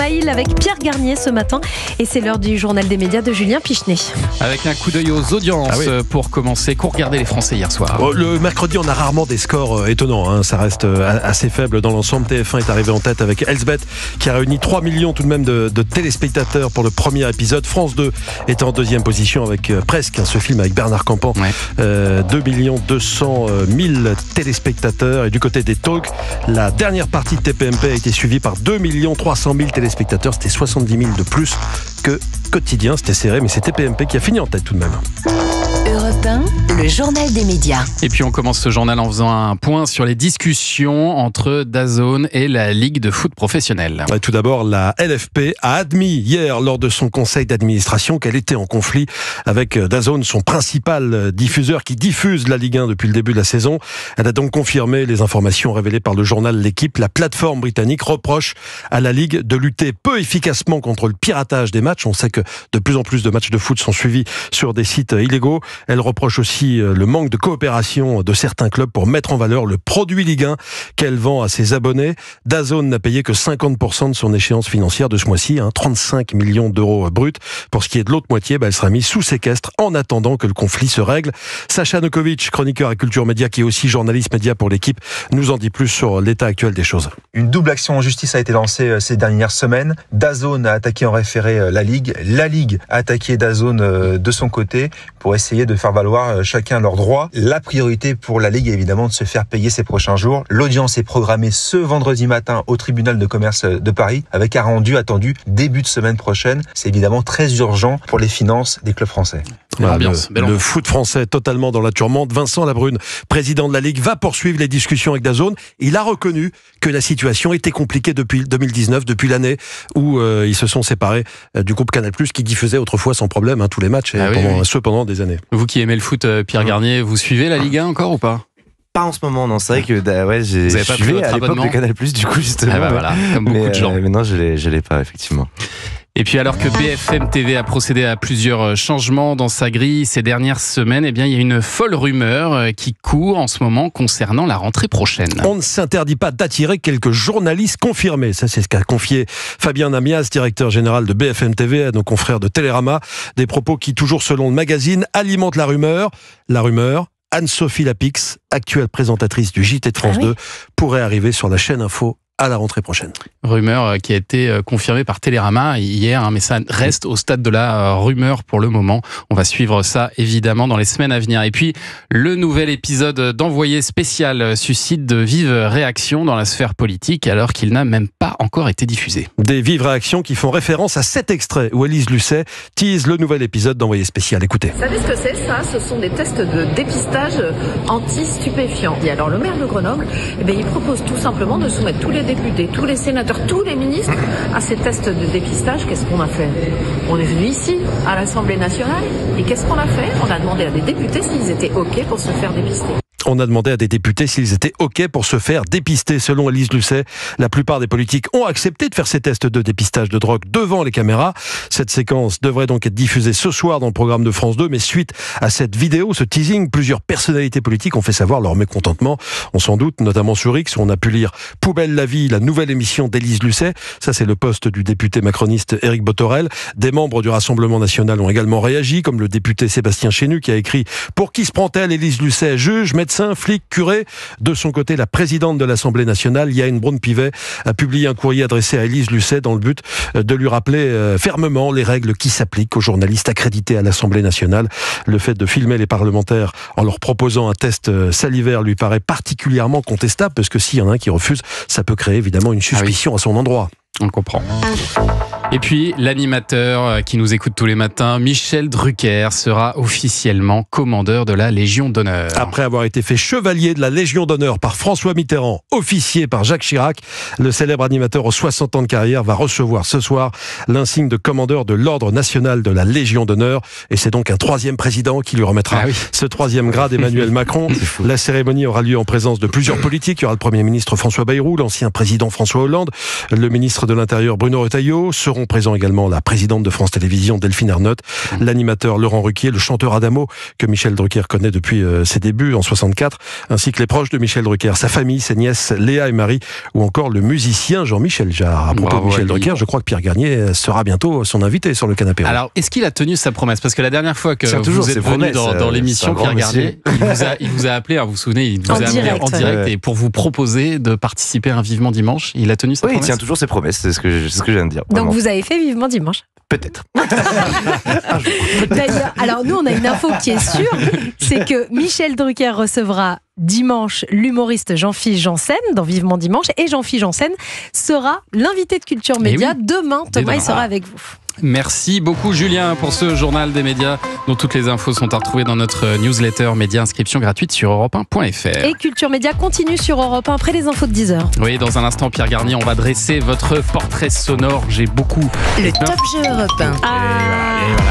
Smile avec Pierre Garnier ce matin. Et c'est l'heure du journal des médias de Julien Pichenet. Avec un coup d'œil aux audiences pour commencer. Qu'ont regardé les Français hier soir? Le mercredi, on a rarement des scores étonnants. Ça reste assez faible dans l'ensemble. TF1 est arrivé en tête avec Elsbeth qui a réuni 3 millions tout de même de téléspectateurs pour le premier épisode. France 2 est en deuxième position avec presque ce film avec Bernard Campan. 2 200 000 téléspectateurs. Et du côté des talks, la dernière partie de TPMP a été suivie par 2 300 000 téléspectateurs. C'était 70 000 de plus que quotidien. C'était serré, mais c'est TPMP qui a fini en tête tout de même. Europe 1, le journal des médias. Et puis on commence ce journal en faisant un point sur les discussions entre DAZN et la Ligue de foot professionnelle. Tout d'abord, la LFP a admis hier lors de son conseil d'administration qu'elle était en conflit avec DAZN, son principal diffuseur qui diffuse la Ligue 1 depuis le début de la saison. Elle a donc confirmé les informations révélées par le journal L'Équipe. La plateforme britannique reproche à la Ligue de lutter peu efficacement contre le piratage des matchs. On sait que de plus en plus de matchs de foot sont suivis sur des sites illégaux. Elle reproche aussi le manque de coopération de certains clubs pour mettre en valeur le produit Ligue 1 qu'elle vend à ses abonnés. DAZN n'a payé que 50% de son échéance financière de ce mois-ci, 35 millions d'euros bruts. Pour ce qui est de l'autre moitié, elle sera mise sous séquestre en attendant que le conflit se règle. Sacha Nokovic, chroniqueur à Culture Média, qui est aussi journaliste média pour L'Équipe, nous en dit plus sur l'état actuel des choses. Une double action en justice a été lancée ces dernières semaines. DAZN a attaqué en référé la Ligue. La Ligue a attaqué DAZN de son côté pour essayer de faire valoir chacun leurs droits. La priorité pour la Ligue est évidemment de se faire payer ces prochains jours. L'audience est programmée ce vendredi matin au tribunal de commerce de Paris avec un rendu attendu début de semaine prochaine. C'est évidemment très urgent pour les finances des clubs français. Le foot français totalement dans la tourmente. Vincent Labrune, président de la Ligue, va poursuivre les discussions avec DAZN. Il a reconnu que la situation était compliquée depuis 2019, depuis l'année où ils se sont séparés du groupe Canal+, qui diffusait autrefois sans problème tous les matchs pendant des années. Vous qui aimez le foot, Pierre Garnier, vous suivez la Ligue 1 encore ou pas? Pas en ce moment, non. C'est vrai que vous avez pas pris votre à l'époque abonnement de Canal+, du coup, justement. Comme beaucoup de gens. Mais non, je l'ai pas, effectivement. Et puis alors que BFM TV a procédé à plusieurs changements dans sa grille ces dernières semaines, il y a une folle rumeur qui court en ce moment concernant la rentrée prochaine. On ne s'interdit pas d'attirer quelques journalistes confirmés. Ça, c'est ce qu'a confié Fabien Namias, directeur général de BFM TV, à nos confrères de Télérama. Des propos qui, toujours selon le magazine, alimentent la rumeur. La rumeur, Anne-Sophie Lapix, actuelle présentatrice du JT de France 2, pourrait arriver sur la chaîne Info à la rentrée prochaine. Rumeur qui a été confirmée par Télérama hier, mais ça reste au stade de la rumeur pour le moment. On va suivre ça évidemment dans les semaines à venir. Et puis, le nouvel épisode d'Envoyé spécial suscite de vives réactions dans la sphère politique alors qu'il n'a même pas encore été diffusé. Des vives réactions qui font référence à cet extrait où Élise Lucet tease le nouvel épisode d'Envoyé spécial. Écoutez. Vous savez ce que c'est ça? Ce sont des tests de dépistage anti-stupéfiants. Et alors le maire de Grenoble, il propose tout simplement de soumettre tous les députés, tous les sénateurs, tous les ministres à ces tests de dépistage. Qu'est-ce qu'on a fait? On est venu ici, à l'Assemblée nationale, et qu'est-ce qu'on a fait? On a demandé à des députés s'ils étaient OK pour se faire dépister. On a demandé à des députés s'ils étaient OK pour se faire dépister. Selon Élise Lucet, la plupart des politiques ont accepté de faire ces tests de dépistage de drogue devant les caméras. Cette séquence devrait donc être diffusée ce soir dans le programme de France 2. Mais suite à cette vidéo, ce teasing, plusieurs personnalités politiques ont fait savoir leur mécontentement. On s'en doute, notamment sur X, où on a pu lire « Poubelle la vie », la nouvelle émission d'Élise Lucet. Ça, c'est le poste du député macroniste Éric Bothorel. Des membres du Rassemblement national ont également réagi, comme le député Sébastien Chenu qui a écrit « Pour qui se prend-elle Élise Lucet? Juge, médecin, flic, curé ?» De son côté, la présidente de l'Assemblée nationale, Yaël Braun-Pivet, a publié un courrier adressé à Élise Lucet dans le but de lui rappeler fermement les règles qui s'appliquent aux journalistes accrédités à l'Assemblée nationale. Le fait de filmer les parlementaires en leur proposant un test salivaire lui paraît particulièrement contestable, parce que s'il y en a un qui refuse, ça peut créer évidemment une suspicion à son endroit. On comprend. Et puis, l'animateur qui nous écoute tous les matins, Michel Drucker, sera officiellement commandeur de la Légion d'honneur. Après avoir été fait chevalier de la Légion d'honneur par François Mitterrand, officier par Jacques Chirac, le célèbre animateur aux 60 ans de carrière va recevoir ce soir l'insigne de commandeur de l'Ordre national de la Légion d'honneur. Et c'est donc un troisième président qui lui remettra ce troisième grade, Emmanuel Macron. La cérémonie aura lieu en présence de plusieurs politiques. Il y aura le Premier ministre François Bayrou, l'ancien président François Hollande, le ministre de l'Intérieur Bruno Retailleau. Seront Seront présents également la présidente de France Télévisions, Delphine Ernotte, l'animateur Laurent Ruquier, le chanteur Adamo, que Michel Drucker connaît depuis ses débuts en 64, ainsi que les proches de Michel Drucker, sa famille, ses nièces Léa et Marie, ou encore le musicien Jean-Michel Jarre. À propos de Michel Drucker, je crois que Pierre Garnier sera bientôt son invité sur le canapé. Alors, est-ce qu'il a tenu sa promesse? Parce que la dernière fois que vous êtes venu dans l'émission, Pierre Garnier, il vous a appelé, vous vous souvenez, il vous a appelé en direct et pour vous proposer de participer à un Vivement Dimanche. Il a tenu sa promesse? Oui, il tient toujours ses promesses, c'est ce que je viens de dire. Donc vraiment. vous avez fait Vivement Dimanche? Peut-être. D'ailleurs, alors nous on a une info qui est sûre, c'est que Michel Drucker recevra dimanche l'humoriste Jean-Philippe Janssen dans Vivement Dimanche, et Jean-Philippe Janssen sera l'invité de Culture Média demain. Thomas, il sera avec vous. Merci beaucoup Julien pour ce journal des médias dont toutes les infos sont à retrouver dans notre newsletter média, inscription gratuite sur europe1.fr. Et Culture Média continue sur Europe 1 après les infos de 10h. Oui, dans un instant Pierre Garnier, on va dresser votre portrait sonore. J'ai beaucoup... Le Top Jeu Europe 1. Et voilà.